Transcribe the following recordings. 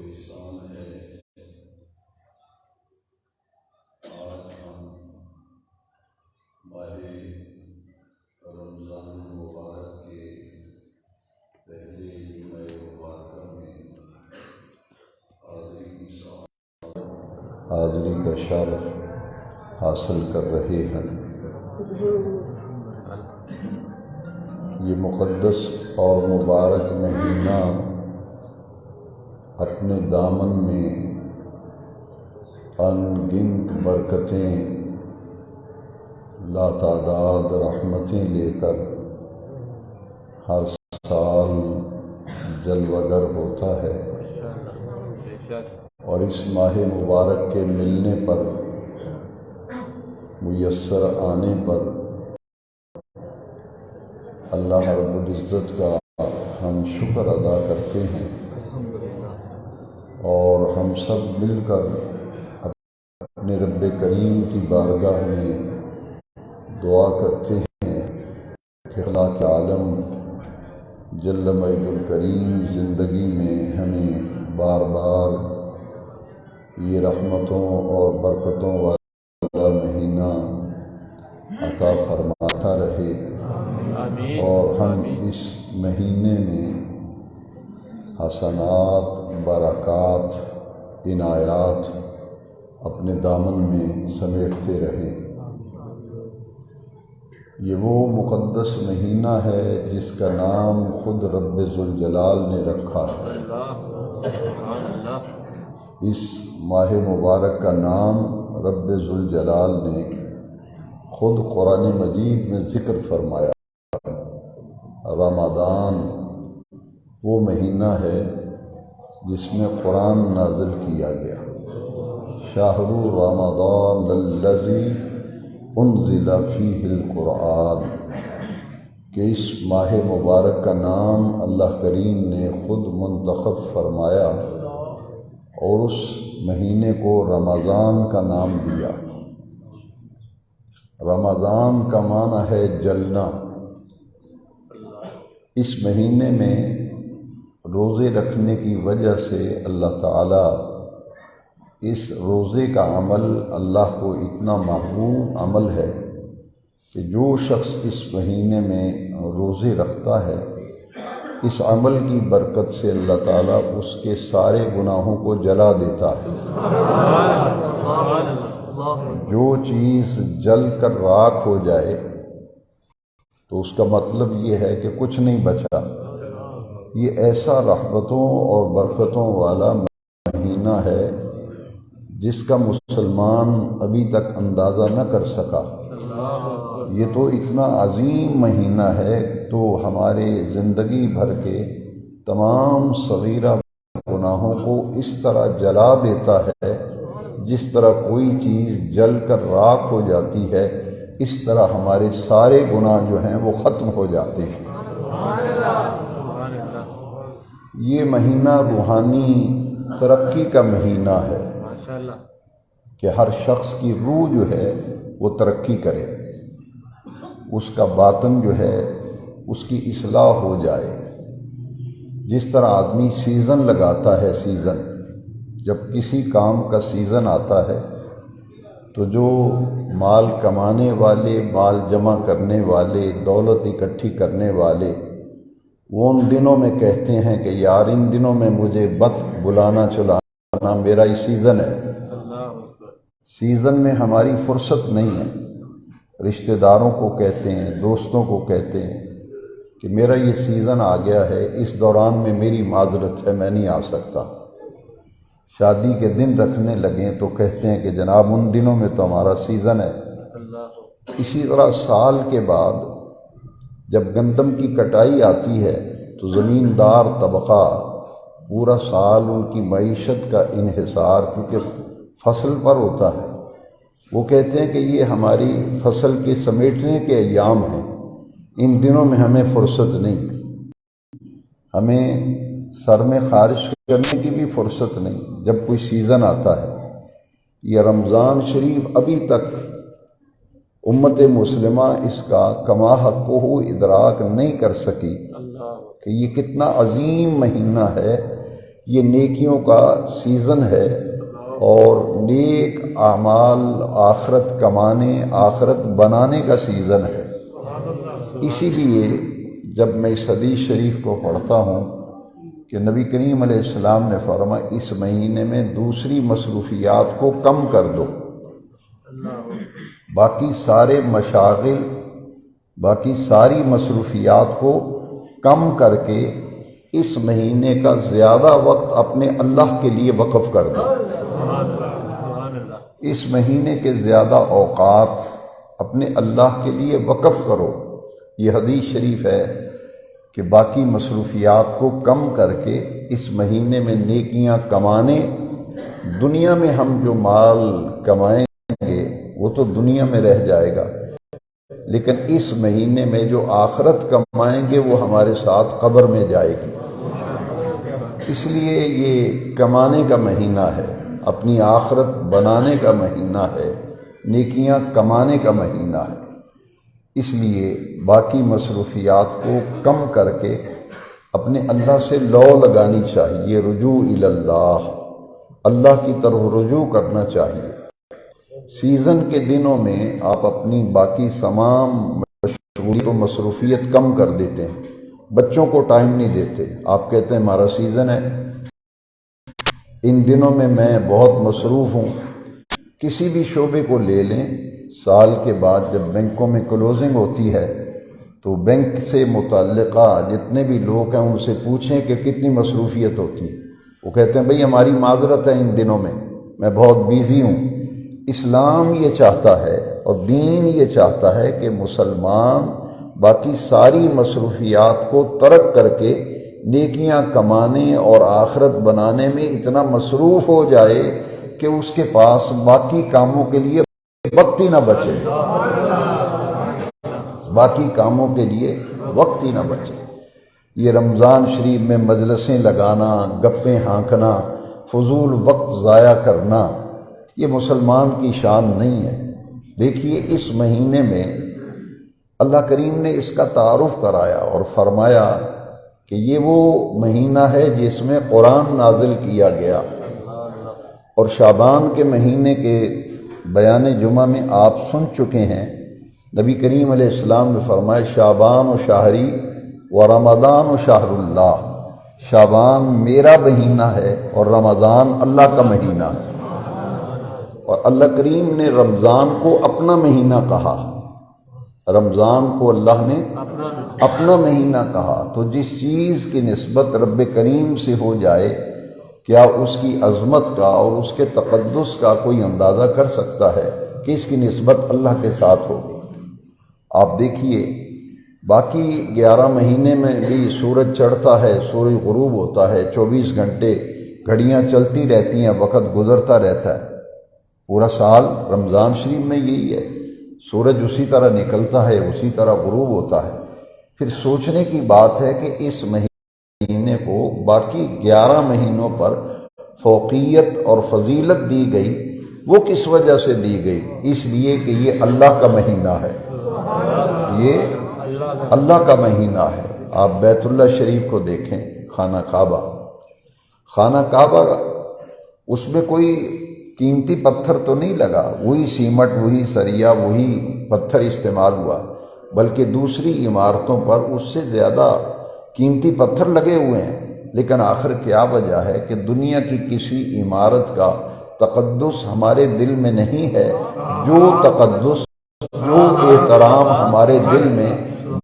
احسان ہے آج ہم ماہ رمضان المبارک کے پہلے جمعہ مبارکہ میں حاضری کا شرف حاصل کر رہے ہیں۔ یہ مقدس اور مبارک مہینہ اپنے دامن میں ان گنت برکتیں لاتعداد رحمتیں لے کر ہر سال جلوہ گر ہوتا ہے، اور اس ماہ مبارک کے ملنے پر، میسر آنے پر اللہ رب العزت کا ہم شکر ادا کرتے ہیں، اور ہم سب مل کر اپنے رب کریم کی بارگاہ میں دعا کرتے ہیں کہ اللہ کے عالم جل مجد الکریم زندگی میں ہمیں بار بار یہ رحمتوں اور برکتوں والا مہینہ عطا فرماتا رہے، اور ہم اس مہینے میں حسنات، برکات، عنایات اپنے دامن میں سمیٹتے رہیں۔ یہ وہ مقدس مہینہ ہے جس کا نام خود رب ذوالجلال نے رکھا ہے۔ اس ماہ مبارک کا نام رب ذوالجلال نے خود قرآن مجید میں ذکر فرمایا۔ رمضان وہ مہینہ ہے جس میں قرآن نازل کیا گیا۔ شہر رمضان الذی انزل فیہ القرآن، کہ اس ماہ مبارک کا نام اللہ کریم نے خود منتخب فرمایا اور اس مہینے کو رمضان کا نام دیا۔ رمضان کا معنی ہے جلنا۔ اس مہینے میں روزے رکھنے کی وجہ سے اللہ تعالیٰ اس روزے کا عمل اللہ کو اتنا محبوب عمل ہے کہ جو شخص اس مہینے میں روزے رکھتا ہے، اس عمل کی برکت سے اللہ تعالیٰ اس کے سارے گناہوں کو جلا دیتا ہے۔ جو چیز جل کر راکھ ہو جائے تو اس کا مطلب یہ ہے کہ کچھ نہیں بچا۔ یہ ایسا رحمتوں اور برکتوں والا مہینہ ہے جس کا مسلمان ابھی تک اندازہ نہ کر سکا۔ یہ تو اتنا عظیم مہینہ ہے تو ہمارے زندگی بھر کے تمام صغیرہ گناہوں کو اس طرح جلا دیتا ہے جس طرح کوئی چیز جل کر راکھ ہو جاتی ہے، اس طرح ہمارے سارے گناہ جو ہیں وہ ختم ہو جاتے ہیں۔ یہ مہینہ روحانی ترقی کا مہینہ ہے کہ ہر شخص کی روح جو ہے وہ ترقی کرے، اس کا باطن جو ہے اس کی اصلاح ہو جائے۔ جس طرح آدمی سیزن لگاتا ہے، سیزن جب کسی کام کا سیزن آتا ہے تو جو مال کمانے والے، مال جمع کرنے والے، دولت اکٹھی کرنے والے، وہ ان دنوں میں کہتے ہیں کہ یار ان دنوں میں مجھے مت بلانا چلانا، میرا یہ سیزن ہے۔ سیزن میں ہماری فرصت نہیں ہے۔ رشتہ داروں کو کہتے ہیں، دوستوں کو کہتے ہیں کہ میرا یہ سیزن آ گیا ہے، اس دوران میں میری معذرت ہے، میں نہیں آ سکتا۔ شادی کے دن رکھنے لگیں تو کہتے ہیں کہ جناب ان دنوں میں تو ہمارا سیزن ہے۔ اسی طرح سال کے بعد جب گندم کی کٹائی آتی ہے تو زمیندار طبقہ پورا سال ان کی معیشت کا انحصار کیونکہ فصل پر ہوتا ہے، وہ کہتے ہیں کہ یہ ہماری فصل کے سمیٹنے کے ایام ہیں، ان دنوں میں ہمیں فرصت نہیں، ہمیں سر میں خارش کرنے کی بھی فرصت نہیں جب کوئی سیزن آتا ہے۔ یہ رمضان شریف ابھی تک امت مسلمہ اس کا کما حقہ ادراک نہیں کر سکی کہ یہ کتنا عظیم مہینہ ہے یہ نیکیوں کا سیزن ہے اور نیک اعمال آخرت کمانے آخرت بنانے کا سیزن ہے۔ اسی لیے جب میں اس حدیث شریف کو پڑھتا ہوں کہ نبی کریم علیہ السلام نے فرمایا اس مہینے میں دوسری مصروفیات کو کم کر دو، باقی سارے مشاغل باقی ساری مصروفیات کو کم کر کے اس مہینے کا زیادہ وقت اپنے اللہ کے لیے وقف کر دو۔ اس مہینے کے زیادہ اوقات اپنے اللہ کے لیے وقف کرو۔ یہ حدیث شریف ہے کہ باقی مصروفیات کو کم کر کے اس مہینے میں نیکیاں کمانے، دنیا میں ہم جو مال کمائیں گے وہ تو دنیا میں رہ جائے گا، لیکن اس مہینے میں جو آخرت کمائیں گے وہ ہمارے ساتھ قبر میں جائے گی۔ اس لیے یہ کمانے کا مہینہ ہے، اپنی آخرت بنانے کا مہینہ ہے، نیکیاں کمانے کا مہینہ ہے۔ اس لیے باقی مصروفیات کو کم کر کے اپنے اللہ سے لو لگانی چاہیے، رجوع الی اللہ، اللہ کی طرف رجوع کرنا چاہیے۔ سیزن کے دنوں میں آپ اپنی باقی تمام مشغولیت و مصروفیت کم کر دیتے ہیں، بچوں کو ٹائم نہیں دیتے، آپ کہتے ہیں ہمارا سیزن ہے، ان دنوں میں بہت مصروف ہوں۔ کسی بھی شعبے کو لے لیں، سال کے بعد جب بینکوں میں کلوزنگ ہوتی ہے تو بینک سے متعلقہ جتنے بھی لوگ ہیں ان سے پوچھیں کہ کتنی مصروفیت ہوتی ہے، وہ کہتے ہیں بھئی ہماری معذرت ہے، ان دنوں میں بہت بیزی ہوں۔ اسلام یہ چاہتا ہے اور دین یہ چاہتا ہے کہ مسلمان باقی ساری مصروفیات کو ترک کر کے نیکیاں کمانے اور آخرت بنانے میں اتنا مصروف ہو جائے کہ اس کے پاس باقی کاموں کے لیے وقت ہی نہ بچے، باقی کاموں کے لیے وقت ہی نہ بچے۔ یہ رمضان شریف میں مجلسیں لگانا، گپیں ہانکنا، فضول وقت ضائع کرنا، یہ مسلمان کی شان نہیں ہے۔ دیکھیے اس مہینے میں اللہ کریم نے اس کا تعارف کرایا اور فرمایا کہ یہ وہ مہینہ ہے جس میں قرآن نازل کیا گیا، اور شعبان کے مہینے کے بیان جمعہ میں آپ سن چکے ہیں، نبی کریم علیہ السلام نے فرمایا شعبان و شہری و رمضان و شہر اللہ، شعبان میرا مہینہ ہے اور رمضان اللہ کا مہینہ ہے۔ اور اللہ کریم نے رمضان کو اپنا مہینہ کہا، رمضان کو اللہ نے اپنا مہینہ کہا، تو جس چیز کی نسبت رب کریم سے ہو جائے کیا اس کی عظمت کا اور اس کے تقدس کا کوئی اندازہ کر سکتا ہے کہ اس کی نسبت اللہ کے ساتھ ہوگی؟ آپ دیکھیے باقی 11 مہینے میں بھی سورج چڑھتا ہے، سورج غروب ہوتا ہے، 24 گھنٹے گھڑیاں چلتی رہتی ہیں، وقت گزرتا رہتا ہے۔ پورا سال رمضان شریف میں یہی ہے، سورج اسی طرح نکلتا ہے، اسی طرح غروب ہوتا ہے۔ پھر سوچنے کی بات ہے کہ اس مہینے کو باقی 11 مہینوں پر فوقیت اور فضیلت دی گئی، وہ کس وجہ سے دی گئی؟ اس لیے کہ یہ اللہ کا مہینہ ہے، یہ اللہ کا مہینہ ہے۔ آپ بیت اللہ شریف کو دیکھیں، خانہ کعبہ، خانہ کعبہ اس میں کوئی قیمتی پتھر تو نہیں لگا، وہی سیمٹ، وہی سریا، وہی پتھر استعمال ہوا، بلکہ دوسری عمارتوں پر اس سے زیادہ قیمتی پتھر لگے ہوئے ہیں۔ لیکن آخر کیا وجہ ہے کہ دنیا کی کسی عمارت کا تقدس ہمارے دل میں نہیں ہے، جو تقدس، جو احترام ہمارے دل میں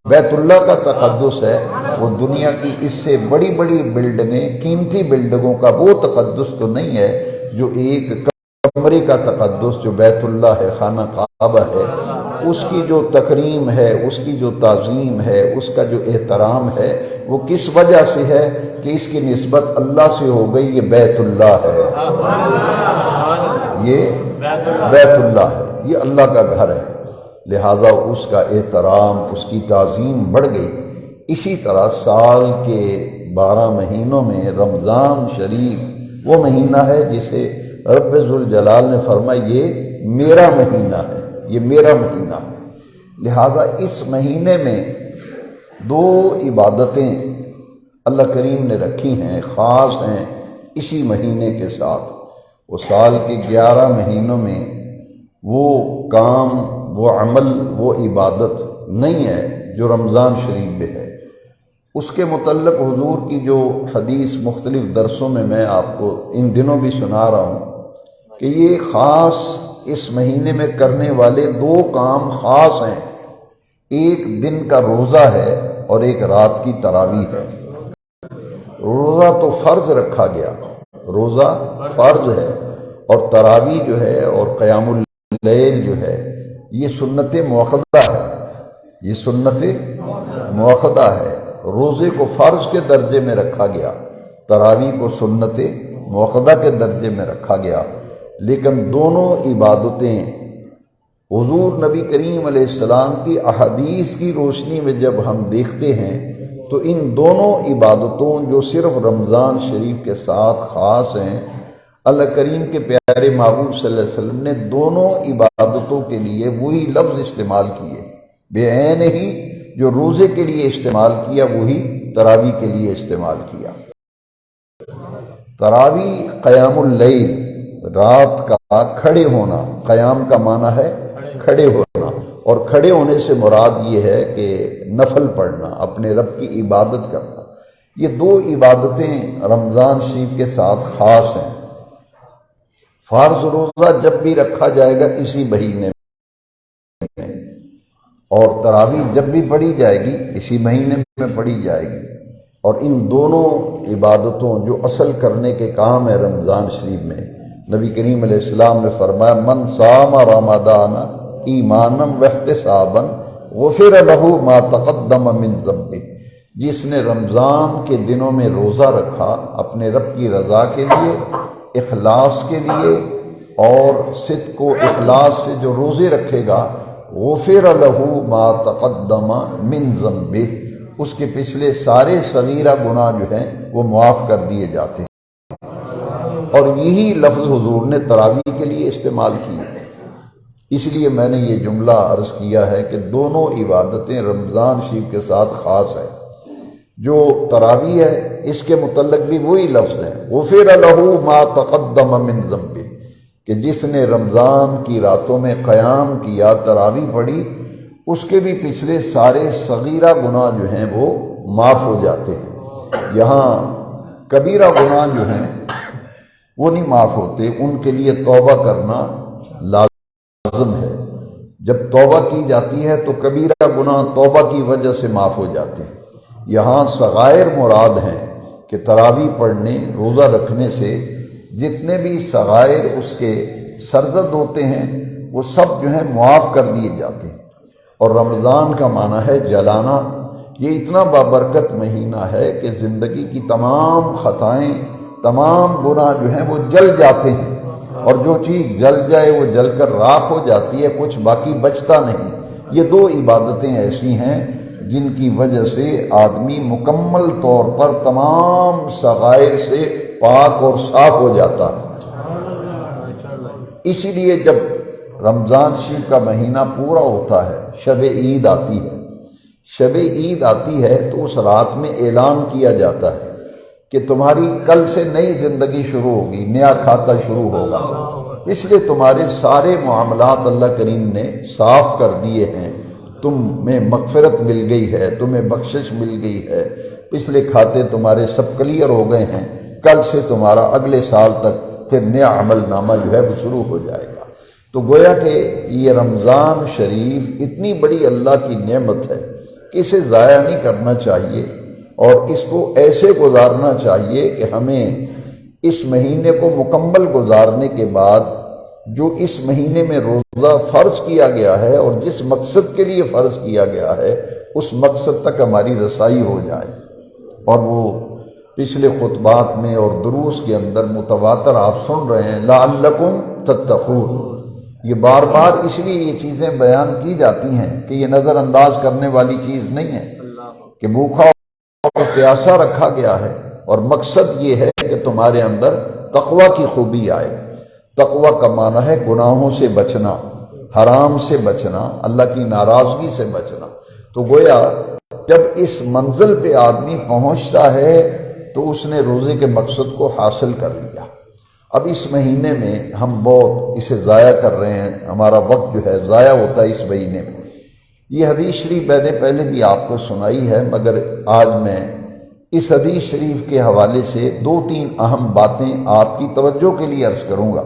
بیت اللہ کا تقدس ہے، وہ دنیا کی اس سے بڑی بڑی بلڈنگیں، قیمتی بلڈنگوں کا وہ تقدس تو نہیں ہے جو ایک کمرے کا تقدس جو بیت اللہ ہے، خانہ کعبہ ہے، اس کی جو تکریم ہے، اس کی جو تعظیم ہے، اس کا جو احترام ہے، وہ کس وجہ سے ہے کہ اس کی نسبت اللہ سے ہو گئی، یہ بیت اللہ ہے، یہ بیت اللہ ہے، یہ اللہ کا گھر ہے، لہذا اس کا احترام، اس کی تعظیم بڑھ گئی۔ اسی طرح سال کے 12 مہینوں میں رمضان شریف وہ مہینہ ہے جسے رب ذوالجلال نے فرمایا یہ میرا مہینہ ہے، یہ میرا مہینہ ہے۔ لہذا اس مہینے میں 2 عبادتیں اللہ کریم نے رکھی ہیں، خاص ہیں، اسی مہینے کے ساتھ۔ وہ سال کے 11 مہینوں میں وہ کام، وہ عمل، وہ عبادت نہیں ہے جو رمضان شریف میں ہے۔ اس کے متعلق حضور کی جو حدیث مختلف درسوں میں آپ کو ان دنوں بھی سنا رہا ہوں کہ یہ خاص اس مہینے میں کرنے والے 2 کام خاص ہیں، ایک دن کا روزہ ہے اور ایک رات کی تراویح ہے۔ روزہ تو فرض رکھا گیا، روزہ فرض ہے، اور تراویح جو ہے اور قیام اللیل جو ہے یہ سنت مؤکدہ ہے، یہ سنت مؤکدہ ہے۔ روزے کو فرض کے درجے میں رکھا گیا، تراویح کو سنت مؤکدہ کے درجے میں رکھا گیا، لیکن دونوں عبادتیں حضور نبی کریم علیہ السلام کی احادیث کی روشنی میں جب ہم دیکھتے ہیں تو ان دونوں عبادتوں جو صرف رمضان شریف کے ساتھ خاص ہیں، اللہ کریم کے پیارے محبوب صلی اللہ علیہ وسلم نے دونوں عبادتوں کے لیے وہی لفظ استعمال کیے، بے عین ہی جو روزے کے لیے استعمال کیا وہی تراویح کے لیے استعمال کیا۔ تراویح قیام اللیل، رات کا کھڑے ہونا، قیام کا معنی ہے کھڑے ہونا، اور کھڑے ہونے سے مراد یہ ہے کہ نفل پڑھنا، اپنے رب کی عبادت کرنا۔ یہ 2 عبادتیں رمضان شریف کے ساتھ خاص ہیں۔ فرض روزہ جب بھی رکھا جائے گا اسی مہینے میں، اور تراویح جب بھی پڑھی جائے گی اسی مہینے میں پڑھی جائے گی، اور ان دونوں عبادتوں جو اصل کرنے کے کام ہے رمضان شریف میں، نبی کریم علیہ السلام نے فرمایا من صام رمضان ایمانا واحتسابا غفر له ما تقدم من ذنبه، جس نے رمضان کے دنوں میں روزہ رکھا اپنے رب کی رضا کے لیے، اخلاص کے لیے، اور صدق و اخلاص سے جو روزے رکھے گا، غفر له ما تقدم من ذنبه، اس کے پچھلے سارے صغیرہ گناہ جو ہیں وہ معاف کر دیے جاتے ہیں۔ اور یہی لفظ حضور نے تراویح کے لیے استعمال کی، اس لیے میں نے یہ جملہ عرض کیا ہے کہ دونوں عبادتیں رمضان شریف کے ساتھ خاص ہیں۔ جو تراویح ہے اس کے متعلق بھی وہی لفظ ہے، غفر له ما تقدم من ذنبه، کہ جس نے رمضان کی راتوں میں قیام کیا، تراویح پڑھی، اس کے بھی پچھلے سارے صغیرہ گناہ جو ہیں وہ معاف ہو جاتے ہیں۔ یہاں کبیرہ گناہ جو ہیں وہ نہیں معاف ہوتے، ان کے لیے توبہ کرنا لازم ہے۔ جب توبہ کی جاتی ہے تو کبیرہ گناہ توبہ کی وجہ سے معاف ہو جاتے ہیں۔ یہاں صغائر مراد ہیں کہ تراویح پڑھنے، روزہ رکھنے سے جتنے بھی صغائر اس کے سرزد ہوتے ہیں وہ سب جو ہیں معاف کر دیے جاتے ہیں۔ اور رمضان کا معنی ہے جلانا۔ یہ اتنا بابرکت مہینہ ہے کہ زندگی کی تمام خطائیں، تمام گناہ جو ہیں وہ جل جاتے ہیں، اور جو چیز جل جائے وہ جل کر راکھ ہو جاتی ہے، کچھ باقی بچتا نہیں۔ یہ 2 عبادتیں ایسی ہیں جن کی وجہ سے آدمی مکمل طور پر تمام صغائر سے پاک اور صاف ہو جاتا ہے۔ اسی لیے جب رمضان شریف کا مہینہ پورا ہوتا ہے، شب عید آتی ہے، شب عید آتی ہے تو اس رات میں اعلان کیا جاتا ہے کہ تمہاری کل سے نئی زندگی شروع ہوگی، نیا کھاتا شروع ہوگا، اس لیے تمہارے سارے معاملات اللہ کریم نے صاف کر دیے ہیں، تمہیں مغفرت مل گئی ہے، تمہیں بخشش مل گئی ہے، پچھلے کھاتے تمہارے سب کلیئر ہو گئے ہیں، کل سے تمہارا اگلے سال تک پھر نیا عمل نامہ جو ہے وہ شروع ہو جائے گا۔ تو گویا کہ یہ رمضان شریف اتنی بڑی اللہ کی نعمت ہے کہ اسے ضائع نہیں کرنا چاہیے، اور اس کو ایسے گزارنا چاہیے کہ ہمیں اس مہینے کو مکمل گزارنے کے بعد جو اس مہینے میں روزہ فرض کیا گیا ہے اور جس مقصد کے لیے فرض کیا گیا ہے اس مقصد تک ہماری رسائی ہو جائے۔ اور وہ پچھلے خطبات میں اور دروس کے اندر متواتر آپ سن رہے ہیں، لعلکم تتقون، یہ بار بار اس لیے یہ چیزیں بیان کی جاتی ہیں کہ یہ نظر انداز کرنے والی چیز نہیں ہے کہ بھوکا اور پیاسا رکھا گیا ہے، اور مقصد یہ ہے کہ تمہارے اندر تقوی کی خوبی آئے۔ تقوی کا معنی ہے گناہوں سے بچنا، حرام سے بچنا، اللہ کی ناراضگی سے بچنا۔ تو گویا جب اس منزل پہ آدمی پہنچتا ہے تو اس نے روزے کے مقصد کو حاصل کر لیا۔ اب اس مہینے میں ہم بہت اسے ضائع کر رہے ہیں، ہمارا وقت جو ہے ضائع ہوتا ہے اس مہینے میں۔ یہ حدیث شریف میں نے پہلے بھی آپ کو سنائی ہے، مگر آج میں اس حدیث شریف کے حوالے سے 2-3 اہم باتیں آپ کی توجہ کے لیے عرض کروں گا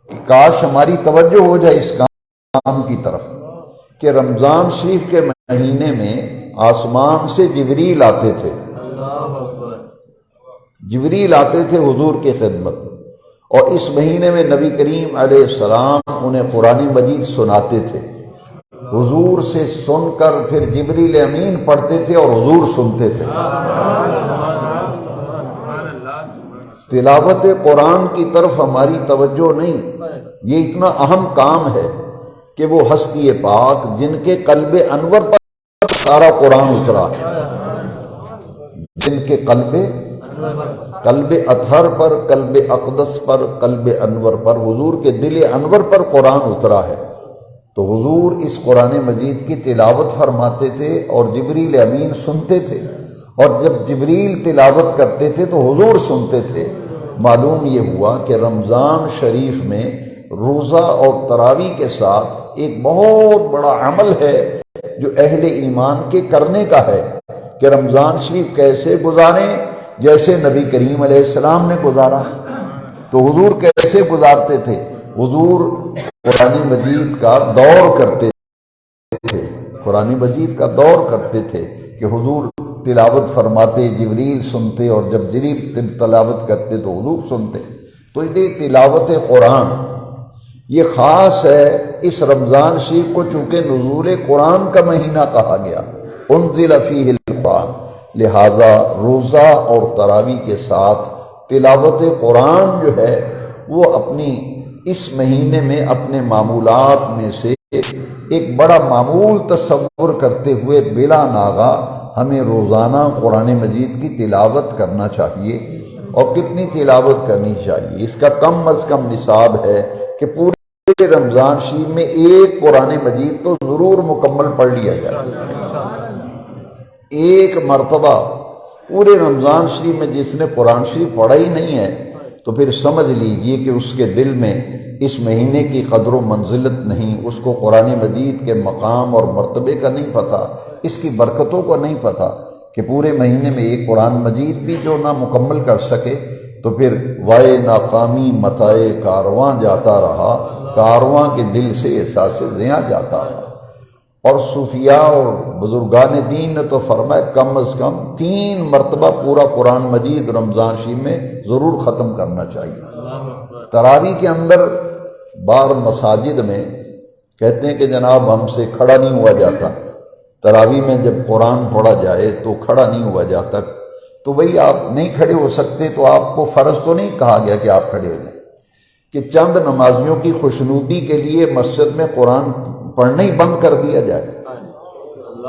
کہ کاش ہماری توجہ ہو جائے اس کام کی طرف کہ رمضان شریف کے مہینے میں آسمان سے جبریل آتے تھے، جبریل آتے تھے حضور کی خدمت، اور اس مہینے میں نبی کریم علیہ السلام انہیں قرآن مجید سناتے تھے۔ حضور سے سن کر پھر جبریل امین پڑھتے تھے اور حضور سنتے تھے۔ تلاوت قرآن کی طرف ہماری توجہ نہیں، یہ اتنا اہم کام ہے کہ وہ ہستی پاک جن کے قلب انور پر سارا قرآن اترا، جن کے قلب اطہر پر، قلب اقدس پر، قلب انور پر، حضور کے دل انور پر قرآن اترا ہے، تو حضور اس قرآن مجید کی تلاوت فرماتے تھے اور جبریل امین سنتے تھے، اور جب جبریل تلاوت کرتے تھے تو حضور سنتے تھے۔ معلوم یہ ہوا کہ رمضان شریف میں روزہ اور تراویح کے ساتھ ایک بہت بڑا عمل ہے جو اہل ایمان کے کرنے کا ہے کہ رمضان شریف کیسے گزاریں، جیسے نبی کریم علیہ السلام نے گزارا۔ تو حضور کیسے گزارتے تھے؟ حضور قرآن مجید کا دور کرتے تھے، قرآن مجید کا دور کرتے تھے کہ حضور تلاوت فرماتے، جبریل سنتے، اور جب جبریل تلاوت کرتے تو حضور سنتے۔ تو یہ تلاوت قرآن یہ خاص ہے اس رمضان شریف کو، چونکہ نزول قرآن کا مہینہ کہا گیا، انزل فیہ القرآن، لہذا روزہ اور تراویح کے ساتھ تلاوت قرآن جو ہے وہ اپنی اس مہینے میں اپنے معمولات میں سے ایک بڑا معمول تصور کرتے ہوئے بلا ناغہ ہمیں روزانہ قرآن مجید کی تلاوت کرنا چاہیے۔ اور کتنی تلاوت کرنی چاہیے؟ اس کا کم از کم نصاب ہے کہ پورے رمضان شریف میں ایک قرآن مجید تو ضرور مکمل پڑھ لیا جائے۔ ایک مرتبہ پورے رمضان شریف میں جس نے قرآن شریف پڑھا ہی نہیں ہے تو پھر سمجھ لیجئے کہ اس کے دل میں اس مہینے کی قدر و منزلت نہیں، اس کو قرآن مجید کے مقام اور مرتبے کا نہیں پتہ، اس کی برکتوں کا نہیں پتہ کہ پورے مہینے میں ایک قرآن مجید بھی جو نہ مکمل کر سکے تو پھر وائے ناکامی متائے کارواں جاتا رہا، کارواں کے دل سے احساس زیاں جاتا رہا۔ اور صوفیاء اور بزرگان دین نے تو فرمایا کم از کم 3 مرتبہ پورا قرآن مجید رمضان شریف میں ضرور ختم کرنا چاہیے۔ تراویح کے اندر بعض مساجد میں کہتے ہیں کہ جناب ہم سے کھڑا نہیں ہوا جاتا، تراویح میں جب قرآن پڑھا جائے تو کھڑا نہیں ہوا جاتا، تو بھئی آپ نہیں کھڑے ہو سکتے تو آپ کو فرض تو نہیں کہا گیا کہ آپ کھڑے ہو جائیں، کہ چند نمازیوں کی خوشنودی کے لیے مسجد میں قرآن پڑھنا ہی بند کر دیا جائے،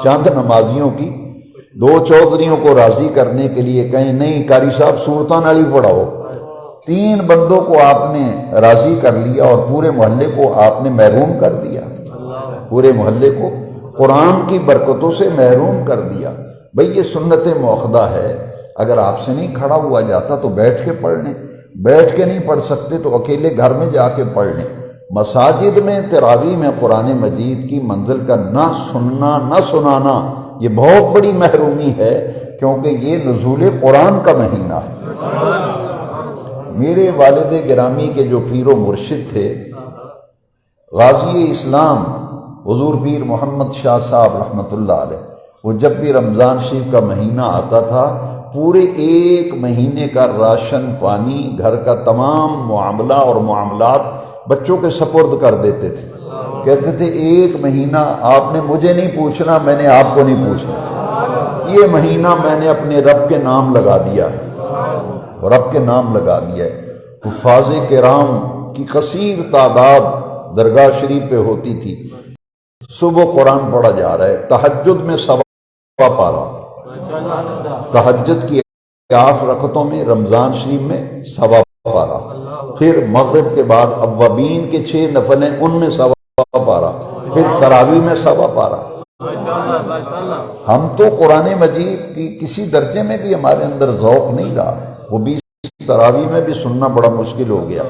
چند نمازیوں کی 2 چودھریوں کو راضی کرنے کے لیے کہیں نہیں قاری صاحب سورتان علی پڑھاؤ، 3 بندوں کو آپ نے راضی کر لیا اور پورے محلے کو آپ نے محروم کر دیا، پورے محلے کو قرآن کی برکتوں سے محروم کر دیا۔ بھئی یہ سنت موخدہ ہے، اگر آپ سے نہیں کھڑا ہوا جاتا تو بیٹھ کے پڑھ لیں، بیٹھ کے نہیں پڑھ سکتے تو اکیلے گھر میں جا کے پڑھ لیں۔ مساجد میں تراویح میں قرآن مجید کی منزل کا نہ سننا نہ سنانا یہ بہت بڑی محرومی ہے، کیونکہ یہ نزول قرآن کا مہینہ ہے۔ میرے والد گرامی کے جو پیر و مرشد تھے غازی اسلام حضور پیر محمد شاہ صاحب رحمۃ اللہ علیہ، وہ جب بھی رمضان شریف کا مہینہ آتا تھا پورے 1 مہینے کا راشن پانی گھر کا تمام معاملہ اور معاملات بچوں کے سپرد کر دیتے تھے، کہتے تھے 1 مہینہ آپ نے مجھے نہیں پوچھنا، میں نے آپ کو نہیں پوچھنا، یہ مہینہ میں نے اپنے رب کے نام لگا دیا ہے، رب کے نام لگا دیا ہے۔ حفاظ کرام کی کثیر تعداد درگاہ شریف پہ ہوتی تھی، صبح قرآن پڑھا جا رہا ہے، تہجد میں 1.25 پارہ، تہجد کی 8 رکعتوں میں رمضان شریف میں 1.25 پارہ، پھر مغرب کے بعد اوابین کے 6 نفل ہیں ان میں 1.25 پارہ، پھر تراویح میں 1.25 پارہ۔ ہم تو قرآن مجید کی کسی درجے میں بھی ہمارے اندر ذوق نہیں رہا. وہ 20 تراویح میں بھی سننا بڑا مشکل ہو گیا،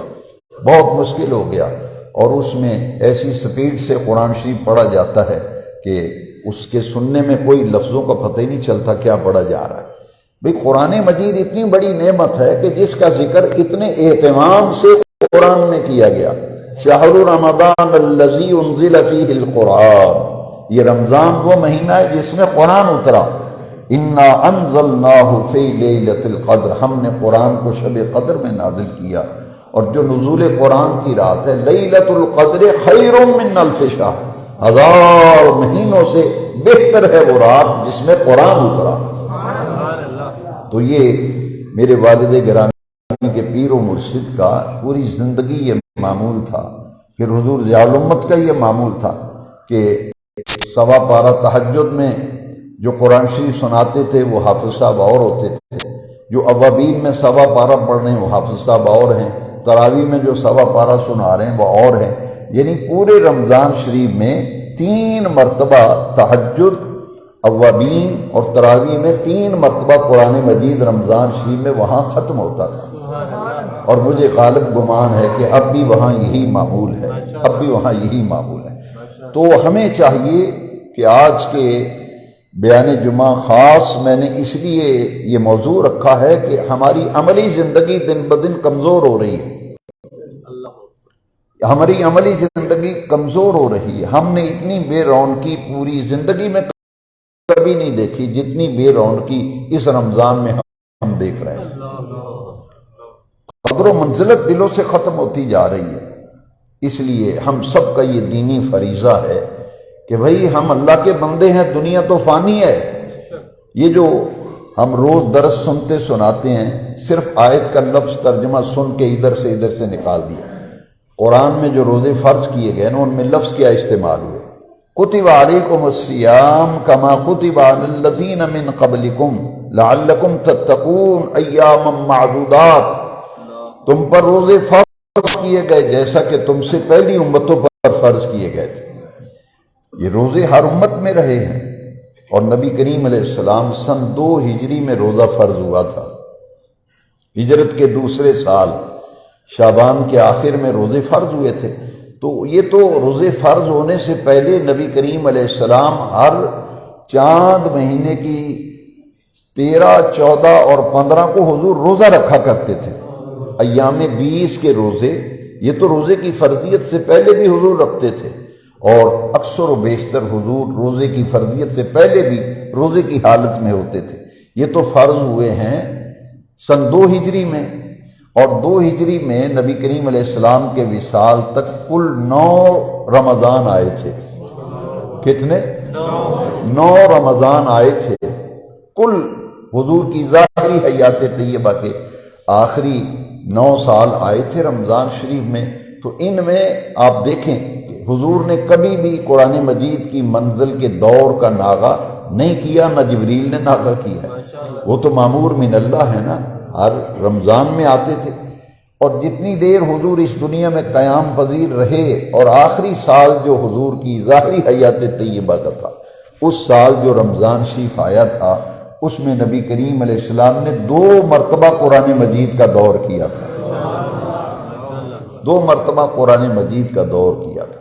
بہت مشکل ہو گیا. اور اس میں ایسی سپیڈ سے قرآن شریف پڑھا جاتا ہے کہ اس کے سننے میں کوئی لفظوں کا پتہ ہی نہیں چلتا کیا پڑھا جا رہا ہے. بھئی قرآن مجید اتنی بڑی نعمت ہے کہ جس کا ذکر اتنے اہتمام سے قرآن میں کیا گیا. شہر رمضان الذی انزل فیہ القرآن، یہ رمضان وہ مہینہ ہے جس میں قرآن اترا. انا انزلناہ فی لیلۃ القدر، ہم نے قرآن کو شب قدر میں نازل کیا. اور جو نزول قرآن کی رات ہے، لیلۃ القدر خیر من الف شہر، 1000 مہینوں سے بہتر ہے وہ رات جس میں قرآن اترا. تو یہ میرے والد گرامی کے پیر و مرشد کا پوری زندگی یہ معمول تھا. پھر حضور ضیاء الامت کا یہ معمول تھا کہ سوا پارہ تہجد میں جو قرآن شریف سناتے تھے وہ حافظ صاحب اور ہوتے تھے، جو اوابین میں سوا پارہ پڑھ رہے ہیں وہ حافظ صاحب اور ہیں، تراویح میں جو سوا پارہ سنا رہے ہیں وہ اور ہیں. یعنی پورے رمضان شریف میں 3 مرتبہ تہجد، اوابین اور تراویح میں 3 مرتبہ قرآن مجید رمضان شریف میں وہاں ختم ہوتا تھا. اور مجھے غالب گمان ہے کہ اب بھی وہاں یہی معمول ہے، اب بھی وہاں یہی معمول ہے. تو ہمیں چاہیے کہ آج کے بیان جمعہ خاص میں نے اس لیے یہ موضوع رکھا ہے کہ ہماری عملی زندگی دن بدن کمزور ہو رہی ہے. ہماری عملی زندگی کمزور ہو رہی ہے. ہم نے اتنی بے رونقی پوری زندگی میں کبھی نہیں دیکھی جتنی بے رونقی اس رمضان میں ہم دیکھ رہے ہیں. قدر و منزلت دلوں سے ختم ہوتی جا رہی ہے. اس لیے ہم سب کا یہ دینی فریضہ ہے کہ بھئی ہم اللہ کے بندے ہیں، دنیا تو فانی ہے. یہ جو ہم روز درس سنتے سناتے ہیں، صرف آیت کا لفظ ترجمہ سن کے ادھر سے نکال دیا. قرآن میں جو روزے فرض کیے گئے نا ان میں لفظ کیا استعمال ہوئے؟ کتب علیکم الصیام کما کتب علی الذین من قبلکم لعلکم تتقون ایاما معدودات، تم پر روزے فرض کیے گئے جیسا کہ تم سے پہلی امتوں پر فرض کیے گئے تھے. یہ روزے ہر امت میں رہے ہیں. اور نبی کریم علیہ السلام سن 2 ہجری میں روزہ فرض ہوا تھا. ہجرت کے دوسرے سال شعبان کے آخر میں روزے فرض ہوئے تھے. تو یہ تو روزے فرض ہونے سے پہلے نبی کریم علیہ السلام ہر چاند مہینے کی 13، 14 اور 15 کو حضور روزہ رکھا کرتے تھے. ایام 20 کے روزے، یہ تو روزے کی فرضیت سے پہلے بھی حضور رکھتے تھے. اور اکثر و بیشتر حضور روزے کی فرضیت سے پہلے بھی روزے کی حالت میں ہوتے تھے. یہ تو فرض ہوئے ہیں سن 2 ہجری میں. اور 2 ہجری میں نبی کریم علیہ السلام کے وصال تک کل 9 رمضان آئے تھے. کتنے؟ 9 رمضان آئے تھے. کل حضور کی ظاہری حیات طیبہ کے آخری 9 سال آئے تھے رمضان شریف میں. تو ان میں آپ دیکھیں حضور نے کبھی بھی قرآن مجید کی منزل کے دور کا ناغہ نہیں کیا، نہ جبریل نے ناغہ کیا ہے. وہ تو مامور من اللہ ہے نا، ہر رمضان میں آتے تھے. اور جتنی دیر حضور اس دنیا میں قیام پذیر رہے اور آخری سال جو حضور کی ظاہری حیات طیبہ کا تھا، اس سال جو رمضان شریف آیا تھا اس میں نبی کریم علیہ السلام نے 2 مرتبہ قرآن مجید کا دور کیا تھا. 2 مرتبہ قرآن مجید کا دور کیا تھا.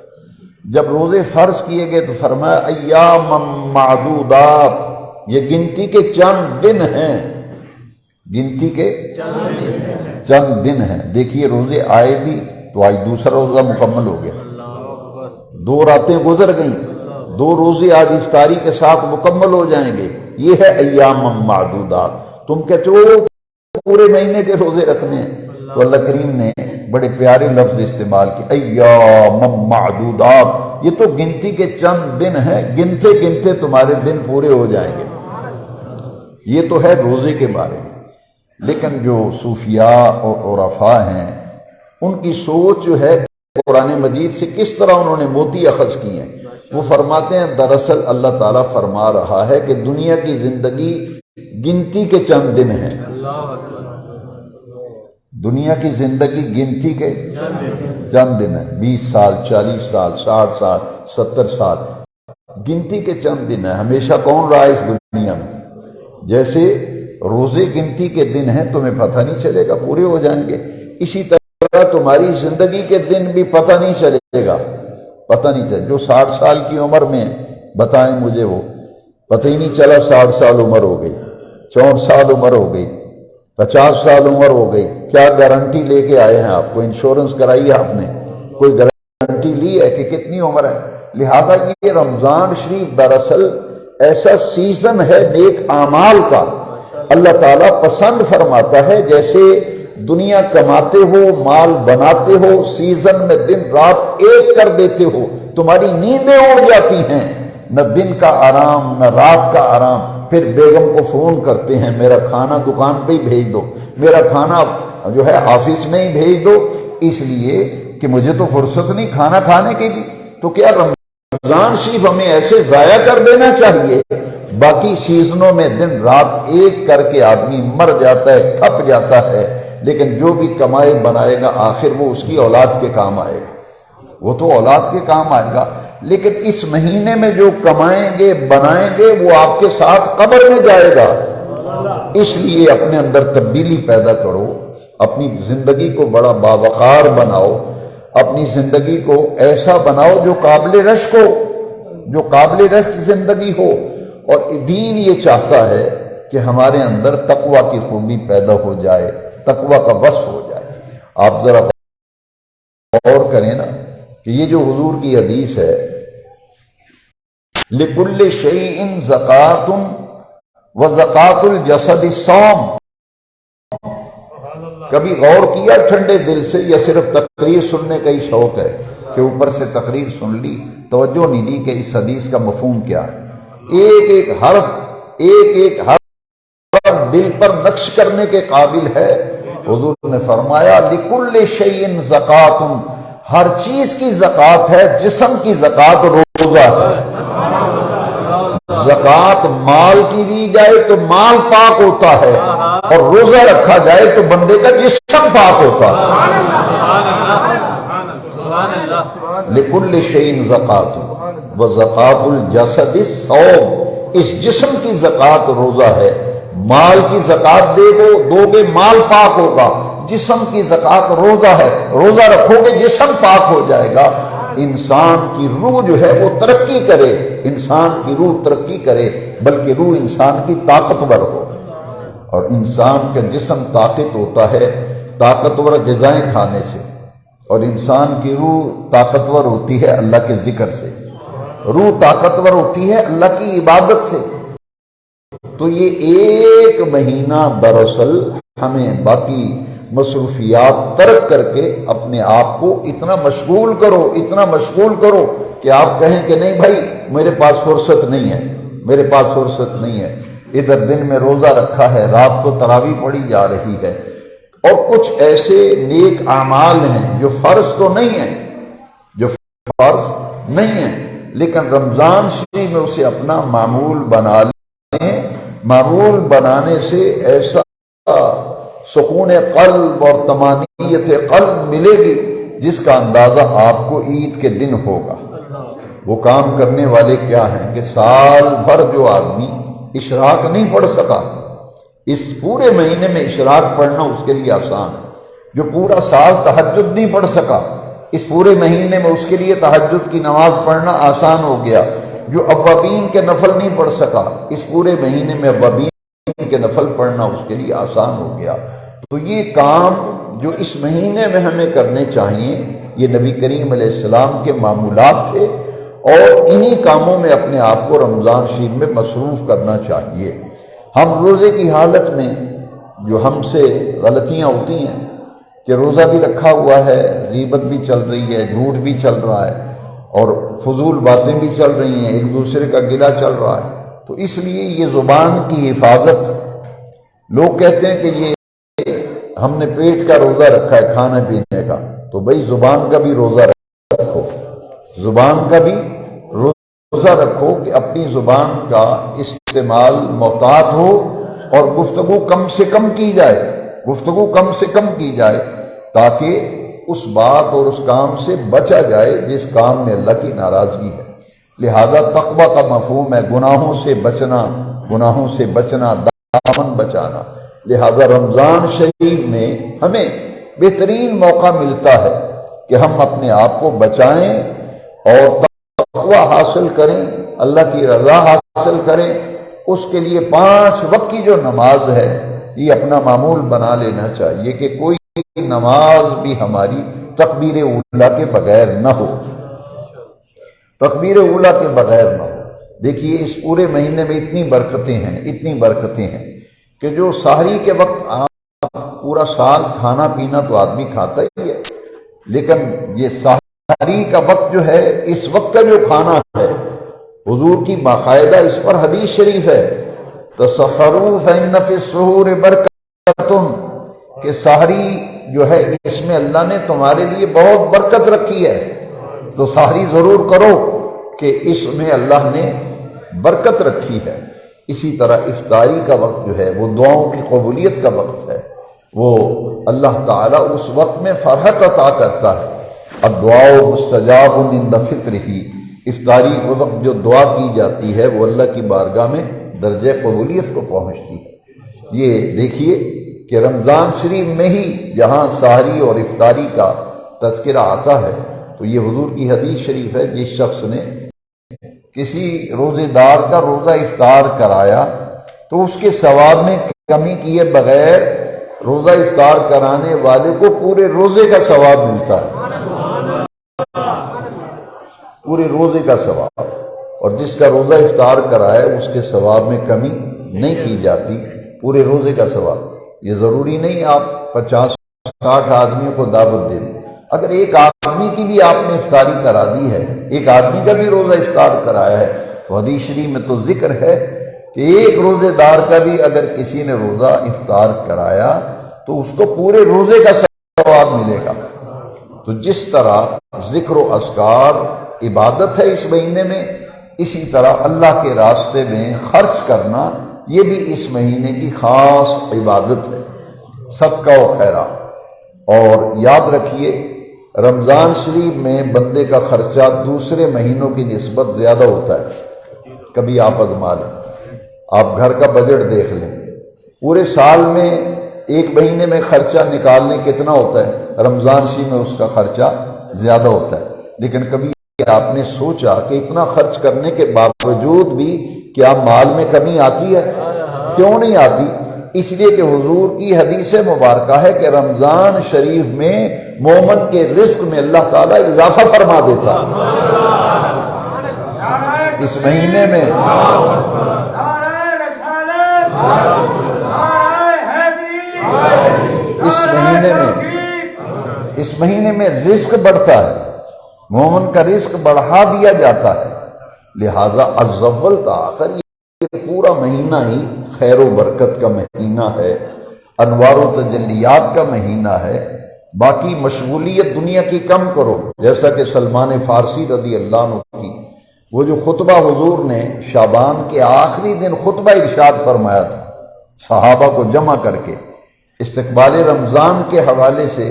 جب روزے فرض کیے گئے تو فرمایا ایام معدودات، یہ گنتی کے چند دن ہیں. گنتی کے چند دن ہیں. دیکھیے روزے آئے بھی تو آج دوسرا روزہ مکمل ہو گیا. 2 راتیں گزر گئیں، 2 روزے آج افطاری کے ساتھ مکمل ہو جائیں گے. یہ ہے ایام معدودات. تم کہتے ہو پورے مہینے کے روزے رکھنے ہیں، تو اللہ کریم نے بڑے پیارے لفظ استعمال کیے، ایام معدودات. یہ تو گنتی کے چند دن ہیں، گنتے گنتے تمہارے دن پورے ہو جائیں گے. یہ تو ہے روزے کے بارے میں. لیکن جو صوفیاء اور عرفاء ہیں ان کی سوچ جو ہے قرآن مجید سے کس طرح انہوں نے موتی اخذ کی ہیں. وہ فرماتے ہیں دراصل اللہ تعالیٰ فرما رہا ہے کہ دنیا کی زندگی گنتی کے چند دن ہیں. دنیا کی زندگی گنتی کے چند دن ہیں. 20 سال، 40 سال، 60 سال، 70 سال. گنتی کے چند دن ہیں، ہمیشہ کون رہا ہے اس دنیا میں؟ جیسے روزے گنتی کے دن ہیں، تمہیں پتہ نہیں چلے گا، پورے ہو جائیں گے، اسی طرح تمہاری زندگی کے دن بھی پتہ نہیں چلے گا، پتہ نہیں چلے. جو 60 سال کی عمر میں بتائیں مجھے، وہ پتہ ہی نہیں چلا 60 سال عمر ہو گئی، 64 سال عمر ہو گئی، 50 سال عمر ہو گئی. کیا گارنٹی لے کے آئے ہیں آپ؟ کو انشورنس کرائی ہے آپ نے؟ کوئی گارنٹی لی ہے کہ کتنی عمر ہے؟ لہذا یہ رمضان شریف دراصل ایسا سیزن ہے نیک اعمال کا. اللہ تعالیٰ پسند فرماتا ہے جیسے دنیا کماتے ہو، مال بناتے ہو، سیزن میں دن رات ایک کر دیتے ہو، تمہاری نیندیں اڑ جاتی ہیں، نہ دن کا آرام نہ رات کا آرام. پھر بیگم کو فون کرتے ہیں میرا کھانا دکان پہ ہی بھیج دو، میرا کھانا جو ہے آفس میں ہی بھیج دو، اس لیے کہ مجھے تو فرصت نہیں کھانا کھانے کی بھی. تو کیا رمضان شریف ہمیں ایسے ضائع کر دینا چاہیے؟ باقی سیزنوں میں دن رات ایک کر کے آدمی مر جاتا ہے، کھپ جاتا ہے، لیکن جو بھی کمائے بنائے گا آخر وہ اس کی اولاد کے کام آئے گا، وہ تو اولاد کے کام آئے گا. لیکن اس مہینے میں جو کمائیں گے بنائیں گے وہ آپ کے ساتھ قبر میں جائے گا. اس لیے اپنے اندر تبدیلی پیدا کرو، اپنی زندگی کو بڑا باوقار بناؤ، اپنی زندگی کو ایسا بناؤ جو قابل رشک ہو، جو قابل رشک زندگی ہو. اور دین یہ چاہتا ہے کہ ہمارے اندر تقوی کی خوبی پیدا ہو جائے، تقوی کا وصف ہو جائے. آپ ذرا غور کریں نا کہ یہ جو حضور کی حدیث ہے لِكُلِّ شَيْءٍ زَكَاةٌ وَزَكَاةُ الْجَسَدِ الصَّوْمُ. کبھی غور کیا ٹھنڈے دل سے، یا صرف تقریر سننے کا ہی شوق ہے کہ اوپر سے تقریر سن لی، توجہ نہیں دی کہ اس حدیث کا مفہوم کیا ہے؟ ایک ایک حرف دل پر نقش کرنے کے قابل ہے. حضور نے فرمایا لِكُلِّ شَيْءٍ زَكَاةٌ، ہر چیز کی زکوٰۃ ہے، جسم کی زکوٰۃ روزہ ہے. زکوٰۃ مال کی دی جائے تو مال پاک ہوتا ہے، اور روزہ رکھا جائے تو بندے کا جسم پاک ہوتا ہے. لِكُلِّ شَيْءٍ زَكَاةٌ وَزَكَاةُ الْجَسَدِ الصَّوْمُ. اس جسم کی زکوٰۃ روزہ ہے. مال کی زکوٰۃ دو گے مال پاک ہوگا، جسم کی زکوٰۃ روزہ ہے، روزہ رکھو گے جسم پاک ہو جائے گا. انسان کی روح جو ہے وہ ترقی کرے، انسان کی روح ترقی کرے، بلکہ روح انسان کی طاقتور ہو. اور انسان کا جسم طاقت ہوتا ہے طاقتور غذائیں کھانے سے، اور انسان کی روح طاقتور ہوتی ہے اللہ کے ذکر سے، روح طاقتور ہوتی ہے اللہ کی عبادت سے. تو یہ ایک مہینہ دراصل ہمیں باقی مصروفیات ترک کر کے اپنے آپ کو اتنا مشغول کرو کہ آپ کہیں کہ نہیں بھائی میرے پاس فرصت نہیں ہے، میرے پاس فرصت نہیں ہے. ادھر دن میں روزہ رکھا ہے، رات کو تراویح پڑھی جا رہی ہے، اور کچھ ایسے نیک اعمال ہیں جو فرض تو نہیں ہیں، لیکن رمضان شریف میں اسے اپنا معمول بنا لیں. معمول بنانے سے ایسا سکون قلب اور طمانینت قلب ملے گی جس کا اندازہ آپ کو عید کے دن ہوگا. وہ کام کرنے والے کیا ہیں کہ سال بھر جو آدمی اشراق نہیں پڑھ سکا، اس پورے مہینے میں اشراق پڑھنا اس کے لیے آسان ہے. جو پورا سال تہجد نہیں پڑھ سکا، اس پورے مہینے میں اس کے لیے تہجد کی نماز پڑھنا آسان ہو گیا. جو اوابین کے نفل نہیں پڑھ سکا، اس پورے مہینے میں اوابین کے نفل پڑھنا اس کے لیے آسان ہو گیا. تو یہ کام جو اس مہینے میں ہمیں کرنے چاہیے، یہ نبی کریم علیہ السلام کے معمولات تھے، اور انہی کاموں میں اپنے آپ کو رمضان شریف میں مصروف کرنا چاہیے. ہم روزے کی حالت میں جو ہم سے غلطیاں ہوتی ہیں کہ روزہ بھی رکھا ہوا ہے، غیبت بھی چل رہی ہے، جھوٹ بھی چل رہا ہے، اور فضول باتیں بھی چل رہی ہیں، ایک دوسرے کا گلہ چل رہا ہے. تو اس لیے یہ زبان کی حفاظت، لوگ کہتے ہیں کہ یہ ہم نے پیٹ کا روزہ رکھا ہے کھانے پینے کا، تو بھئی زبان کا بھی روزہ رکھو، زبان کا بھی روزہ رکھو کہ اپنی زبان کا استعمال محتاط ہو، اور گفتگو کم سے کم کی جائے تاکہ اس بات اور اس کام سے بچا جائے جس کام میں اللہ کی ناراضگی ہے. لہذا تقوی کا مفہوم ہے گناہوں سے بچنا، دامن بچانا۔ لہذا رمضان شریف میں ہمیں بہترین موقع ملتا ہے کہ ہم اپنے آپ کو بچائیں اور تقوی حاصل کریں، اللہ کی رضا حاصل کریں۔ اس کے لیے 5 وقت کی جو نماز ہے یہ اپنا معمول بنا لینا چاہیے کہ کوئی نماز بھی ہماری تکبیر اولیٰ کے بغیر نہ ہو، تکبیر اولیٰ کے بغیر نہ ہو۔ دیکھیے اس پورے مہینے میں اتنی برکتیں ہیں کہ جو سحری کے وقت آپ پورا سال کھانا پینا تو آدمی کھاتا ہی ہے، لیکن یہ سحری کا وقت جو ہے، اس وقت کا جو کھانا ہے، حضور کی باقاعدہ اس پر حدیث شریف ہے، تسحروا فإن فی السحور برکۃ، کہ سحری جو ہے اس میں اللہ نے تمہارے لیے بہت برکت رکھی ہے، تو سحری ضرور کرو کہ اس میں اللہ نے برکت رکھی ہے۔ اسی طرح افطاری کا وقت جو ہے وہ دعاؤں کی قبولیت کا وقت ہے، وہ اللہ تعالیٰ اس وقت میں فرحت عطا کرتا ہے۔ اب دعا مستجاب عند فطرہ، افطاری کے وقت جو دعا کی جاتی ہے وہ اللہ کی بارگاہ میں درجہ قبولیت کو پہنچتی ہے۔ یہ دیکھیے کہ رمضان شریف میں ہی جہاں سحری اور افطاری کا تذکرہ آتا ہے تو یہ حضور کی حدیث شریف ہے، جس شخص نے کسی روزے دار کا روزہ افطار کرایا تو اس کے ثواب میں کمی کیے بغیر روزہ افطار کرانے والے کو پورے روزے کا ثواب ملتا ہے، پورے روزے کا ثواب، اور جس کا روزہ افطار کرایا اس کے ثواب میں کمی نہیں کی جاتی، پورے روزے کا ثواب۔ یہ ضروری نہیں آپ 50-60 آدمیوں کو دعوت دے دیں، اگر ایک آدمی کی بھی آپ نے افطاری کرا دی ہے، ایک آدمی کا بھی روزہ افطار کرایا ہے، تو حدیث شریف میں تو ذکر ہے کہ ایک روزے دار کا بھی اگر کسی نے روزہ افطار کرایا تو اس کو پورے روزے کا ثواب ملے گا۔ تو جس طرح ذکر و اذکار عبادت ہے اس مہینے میں، اسی طرح اللہ کے راستے میں خرچ کرنا یہ بھی اس مہینے کی خاص عبادت ہے، صدقہ و خیرات۔ اور یاد رکھیے رمضان شریف میں بندے کا خرچہ دوسرے مہینوں کی نسبت زیادہ ہوتا ہے۔ کبھی آپ ازما لیں، آپ گھر کا بجٹ دیکھ لیں، پورے سال میں ایک مہینے میں خرچہ نکالنے کتنا ہوتا ہے، رمضان شریف میں اس کا خرچہ زیادہ ہوتا ہے۔ لیکن کبھی آپ نے سوچا کہ اتنا خرچ کرنے کے باوجود بھی کیا مال میں کمی آتی ہے؟ کیوں نہیں آتی؟ اس لیے کہ حضور کی حدیث مبارکہ ہے کہ رمضان شریف میں مومن کے رزق میں اللہ تعالیٰ اضافہ فرما دیتا ہے۔ اس مہینے میں اس مہینے میں رزق بڑھتا ہے، مومن کا رزق بڑھا دیا جاتا ہے۔ لہذا از اول تا آخر یہ پورا مہینہ ہی خیر و برکت کا مہینہ ہے، انوار و تجلیات کا مہینہ ہے۔ باقی مشغولیت دنیا کی کم کرو، جیسا کہ سلمان فارسی رضی اللہ عنہ کی وہ جو خطبہ حضور نے شعبان کے آخری دن خطبہ ارشاد فرمایا تھا صحابہ کو جمع کر کے، استقبال رمضان کے حوالے سے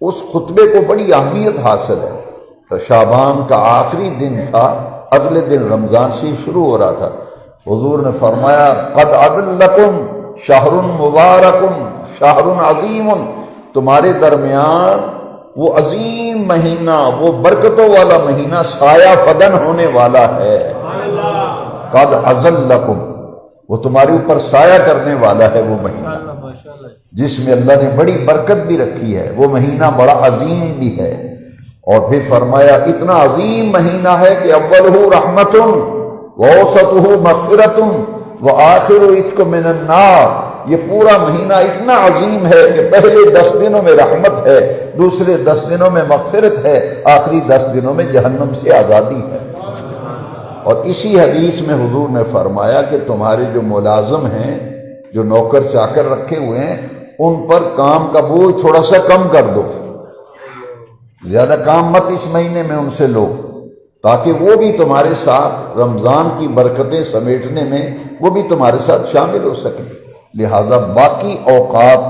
اس خطبے کو بڑی اہمیت حاصل ہے۔ شعبان کا آخری دن تھا، اگلے دن رمضان سے شروع ہو رہا تھا۔ حضور نے فرمایا قد اذلکم شہر مبارک شہر عظیم، تمہارے درمیان وہ عظیم مہینہ، وہ برکتوں والا مہینہ سایہ فدن ہونے والا ہے۔ قد اذلکم، وہ تمہارے اوپر سایہ کرنے والا ہے وہ مہینہ، جس میں اللہ نے بڑی برکت بھی رکھی ہے، وہ مہینہ بڑا عظیم بھی ہے۔ اور پھر فرمایا اتنا عظیم مہینہ ہے کہ اولہ رحمت ووسطہ مغفرت وآخر عتق من النار، یہ پورا مہینہ اتنا عظیم ہے کہ پہلے 10 دنوں میں رحمت ہے، دوسرے 10 دنوں میں مغفرت ہے، آخری 10 دنوں میں جہنم سے آزادی ہے۔ اور اسی حدیث میں حضور نے فرمایا کہ تمہارے جو ملازم ہیں، جو نوکر چاکر رکھے ہوئے ہیں، ان پر کام کا بوجھ تھوڑا سا کم کر دو، زیادہ کام مت اس مہینے میں ان سے لو، تاکہ وہ بھی تمہارے ساتھ رمضان کی برکتیں سمیٹنے میں وہ بھی تمہارے ساتھ شامل ہو سکیں۔ لہذا باقی اوقات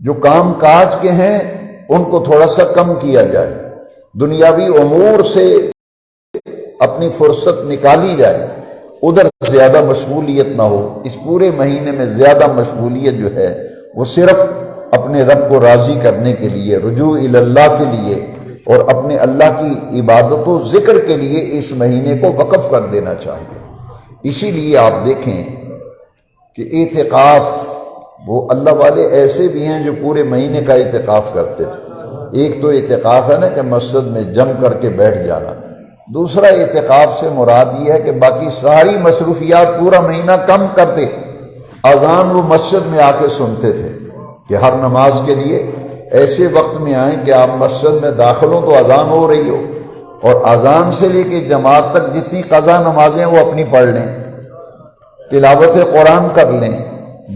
جو کام کاج کے ہیں ان کو تھوڑا سا کم کیا جائے، دنیاوی امور سے اپنی فرصت نکالی جائے، ادھر زیادہ مشغولیت نہ ہو۔ اس پورے مہینے میں زیادہ مشغولیت جو ہے وہ صرف اپنے رب کو راضی کرنے کے لیے، رجوع الی اللہ کے لیے اور اپنے اللہ کی عبادت و ذکر کے لیے اس مہینے کو وقف کر دینا چاہیے۔ اسی لیے آپ دیکھیں کہ اعتکاف، وہ اللہ والے ایسے بھی ہیں جو پورے مہینے کا اعتکاف کرتے تھے۔ ایک تو اعتکاف ہے نا کہ مسجد میں جم کر کے بیٹھ جانا، دوسرا اعتکاف سے مراد یہ ہے کہ باقی ساری مصروفیات پورا مہینہ کم کرتے، اذان وہ مسجد میں آ کے سنتے تھے کہ ہر نماز کے لیے ایسے وقت میں آئیں کہ آپ مسجد میں داخل ہوں تو اذان ہو رہی ہو، اور اذان سے لے کے جماعت تک جتنی قضا نمازیں وہ اپنی پڑھ لیں، تلاوت قرآن کر لیں،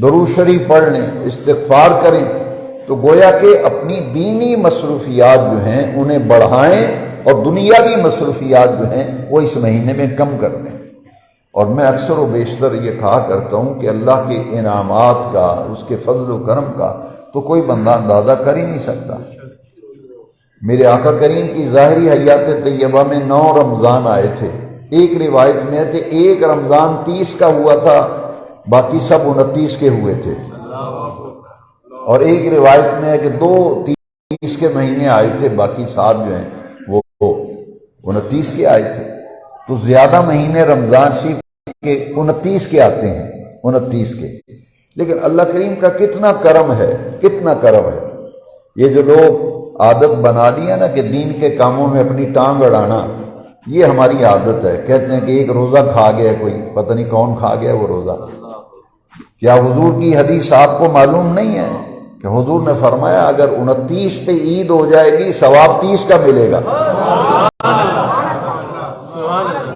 درود شریف پڑھ لیں، استغفار کریں، تو گویا کہ اپنی دینی مصروفیات جو ہیں انہیں بڑھائیں اور دنیاوی مصروفیات جو ہیں وہ اس مہینے میں کم کر دیں۔ اور میں اکثر و بیشتر یہ کہا کرتا ہوں کہ اللہ کے انعامات کا، اس کے فضل و کرم کا تو کوئی بندہ اندازہ کر ہی نہیں سکتا۔ میرے آقا کریم کی ظاہری حیات طیبہ میں 9 رمضان آئے تھے۔ ایک روایت میں تھے ایک رمضان 30 کا ہوا تھا، باقی سب 29 کے ہوئے تھے، اور ایک روایت میں ہے کہ 2 30 کے مہینے آئے تھے، باقی 7 جو ہیں وہ 29 کے آئے تھے۔ تو زیادہ مہینے رمضان شریف کے 29 کے آتے ہیں، 29 کے۔ لیکن اللہ کریم کا کتنا کرم ہے، کتنا کرم ہے۔ یہ جو لوگ عادت بنا لیا نا کہ دین کے کاموں میں اپنی ٹانگ اڑانا، یہ ہماری عادت ہے۔ کہتے ہیں کہ ایک روزہ کھا گیا کوئی، پتہ نہیں کون کھا گیا وہ روزہ۔ کیا حضور کی حدیث آپ کو معلوم نہیں ہے کہ حضور نے فرمایا اگر 29 پہ عید ہو جائے گی ثواب 30 کا ملے گا؟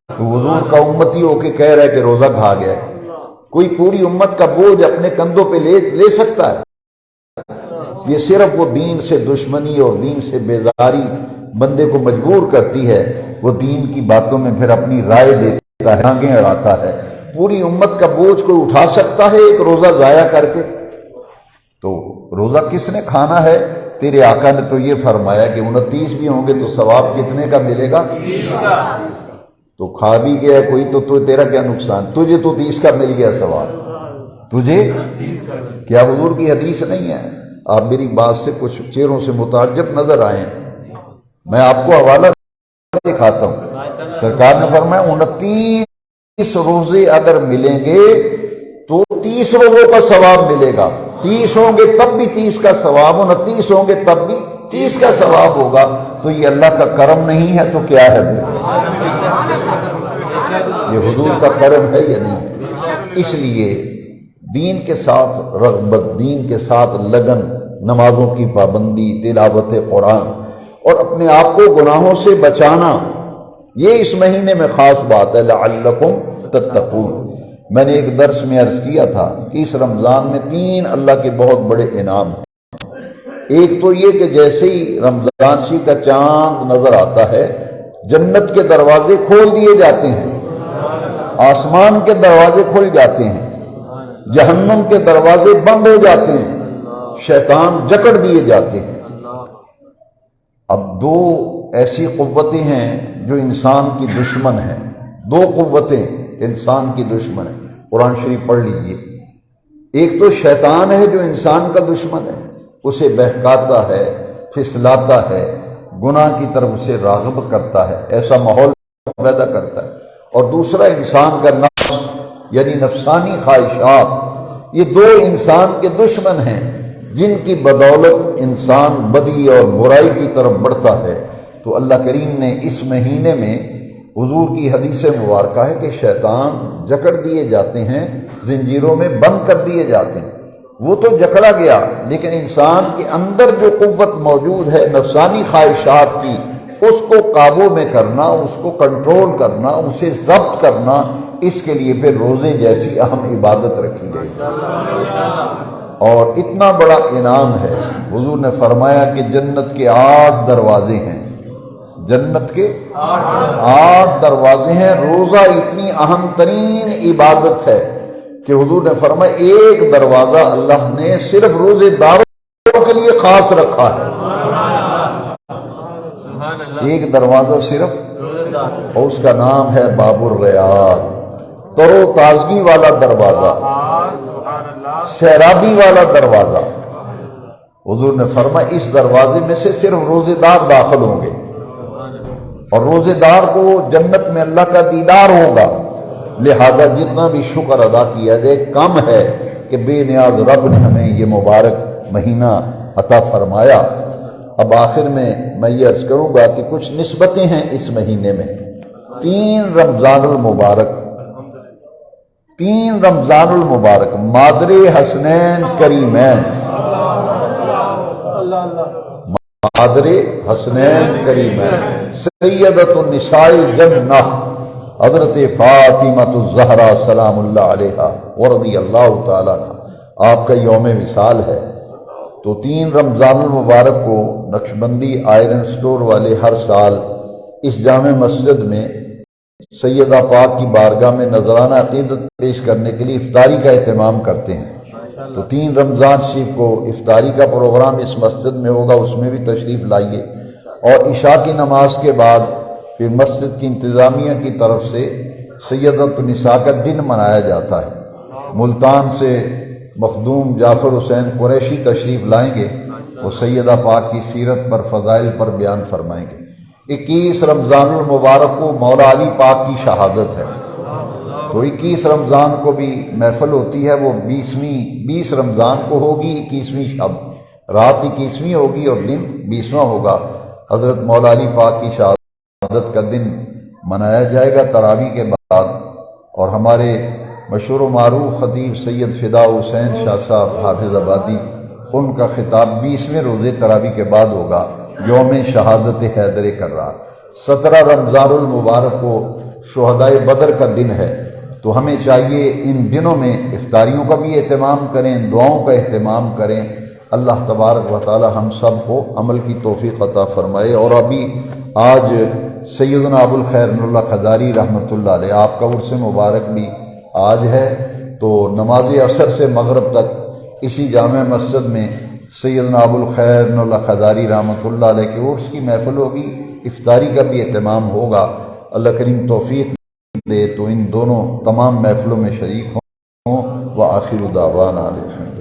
تو حضور کا امتی ہو کے کہہ رہا ہے کہ روزہ کھا گیا۔ کوئی پوری امت کا بوجھ اپنے کندھوں پہ لے سکتا ہے؟ یہ صرف وہ دین سے دشمنی اور دین سے بیزاری بندے کو مجبور کرتی ہے، وہ دین کی باتوں میں پھر اپنی رائے دیتا ہے، ٹانگیں اڑاتا ہے۔ پوری امت کا بوجھ کوئی اٹھا سکتا ہے ایک روزہ ضائع کر کے؟ تو روزہ کس نے کھانا ہے؟ تیرے آقا نے تو یہ فرمایا کہ 29 بھی ہوں گے تو ثواب کتنے کا ملے گا؟ 30 کا۔ تو کھا بھی گیا کوئی تو تیرا کیا نقصان؟ تجھے تو 30 کا مل گیا ثواب، تجھے کیا حضور کی حدیث نہیں ہے؟ آپ میری بات سے کچھ چہروں سے متعجب نظر آئے ہیں، میں آپ کو حوالہ دکھاتا ہوں۔ سرکار نے فرمایا 29 روزے اگر ملیں گے تو 30 روزوں کا ثواب ملے گا۔ 30 ہوں گے تب بھی 30 کا ثواب، 29 ہوں گے تب بھی 30 کا ثواب ہوگا۔ تو یہ اللہ کا کرم نہیں ہے تو کیا ہے؟ یہ حضور کا کرم ہے یا نہیں ہے؟ اس لیے دین کے ساتھ رغبت، دین کے ساتھ لگن، نمازوں کی پابندی، تلاوت قرآن اور اپنے آپ کو گناہوں سے بچانا، یہ اس مہینے میں خاص بات ہے۔ لعلکم تتقون۔ میں نے ایک درس میں عرض کیا تھا کہ اس رمضان میں 3 اللہ کے بہت بڑے انعام ہیں۔ ایک تو یہ کہ جیسے ہی رمضان شریف کا چاند نظر آتا ہے جنت کے دروازے کھول دیے جاتے ہیں، آسمان کے دروازے کھل جاتے ہیں، جہنم کے دروازے بند ہو جاتے ہیں، شیطان جکڑ دیے جاتے ہیں۔ اب 2 ایسی قوتیں ہیں جو انسان کی دشمن ہیں، 2 قوتیں انسان کی دشمن ہیں۔ قرآن شریف پڑھ لیجئے۔ ایک تو شیطان ہے جو انسان کا دشمن ہے، اسے بہکاتا ہے، پھسلاتا ہے، گناہ کی طرف اسے راغب کرتا ہے، ایسا ماحول پیدا کرتا ہے۔ اور دوسرا انسان کا نفس یعنی نفسانی خواہشات، یہ 2 انسان کے دشمن ہیں جن کی بدولت انسان بدی اور برائی کی طرف بڑھتا ہے۔ تو اللہ کریم نے اس مہینے میں حضور کی حدیث مبارکہ ہے کہ شیطان جکڑ دیے جاتے ہیں، زنجیروں میں بند کر دیے جاتے ہیں۔ وہ تو جکڑا گیا، لیکن انسان کے اندر جو قوت موجود ہے نفسانی خواہشات کی، اس کو قابو میں کرنا، اس کو کنٹرول کرنا، اسے ضبط کرنا، اس کے لیے پھر روزے جیسی اہم عبادت رکھی گئی۔ اور اتنا بڑا انعام ہے، حضور نے فرمایا کہ جنت کے 8 دروازے ہیں، جنت کے 8 دروازے ہیں۔ روزہ اتنی اہم ترین عبادت ہے کہ حضور نے فرمایا ایک دروازہ اللہ نے صرف روزے داروں کے لیے خاص رکھا ہے، ایک دروازہ صرف اور اس کا نام ہے باب الریاض، تر و تازگی والا دروازہ، سیرابی والا دروازہ۔ حضور نے فرمایا اس دروازے میں سے صرف روزے دار داخل ہوں گے، اور روزے دار کو جنت میں اللہ کا دیدار ہوگا۔ لہذا جتنا بھی شکر ادا کیا جائے کم ہے کہ بے نیاز رب نے ہمیں یہ مبارک مہینہ عطا فرمایا۔ اب آخر میں یہ عرض کروں گا کہ کچھ نسبتیں ہیں اس مہینے میں۔ 3 رمضان المبارک، 3 رمضان المبارک، مادر حسنین کریمین، مادر حسنین کریمین، سیدۃ النساء الجنہ حضرت فاطمۃ الزہرا سلام اللہ علیہا ورضی اللہ تعالیٰ عنہا، آپ کا یوم وصال ہے۔ تو 3 رمضان المبارک کو نقشبندی آئرن سٹور والے ہر سال اس جامع مسجد میں سیدہ پاک کی بارگاہ میں نذرانہ عقیدت پیش کرنے کے لیے افطاری کا اہتمام کرتے ہیں۔ تو 3 رمضان شریف کو افطاری کا پروگرام اس مسجد میں ہوگا، اس میں بھی تشریف لائیے۔ اور عشاء کی نماز کے بعد پھر مسجد کی انتظامیہ کی طرف سے سیدۃ النساء کا دن منایا جاتا ہے۔ ملتان سے مخدوم جعفر حسین قریشی تشریف لائیں گے، وہ سیدہ پاک کی سیرت پر، فضائل پر بیان فرمائیں گے۔ 21 رمضان المبارک کو مولا علی پاک کی شہادت ہے، تو 21 رمضان کو بھی محفل ہوتی ہے، وہ 20 رمضان کو ہوگی، 21ویں شب، رات 21ویں ہوگی اور دن 20واں ہوگا۔ حضرت مولا علی پاک کی شہادت کا دن منایا جائے گا تراویح کے بعد، اور ہمارے مشہور و معروف خطیب سید فدا حسین شاہ صاحب حافظ آبادی، ان کا خطاب 20ویں روزے تراویح کے بعد ہوگا، یوم شہادت حیدر کرار۔ 17 رمضان المبارک کو شہدائے بدر کا دن ہے، تو ہمیں چاہیے ان دنوں میں افطاریوں کا بھی اہتمام کریں، دعاؤں کا اہتمام کریں۔ اللہ تبارک و تعالی ہم سب کو عمل کی توفیق عطا فرمائے۔ اور ابھی آج سیدنا ابو الخیر اللہ خضاری رحمۃ اللہ علیہ، آپ کا عرس مبارک بھی آج ہے، تو نماز عصر سے مغرب تک اسی جامع مسجد میں سیدنا ابو الخیر اللہ خضاری رحمۃ اللہ علیہ کے عرس کی محفل ہوگی، افطاری کا بھی اہتمام ہوگا۔ اللہ کریم توفیق دے تو ان دونوں تمام محفلوں میں شریک ہوں۔ وآخر دعوانا الحمد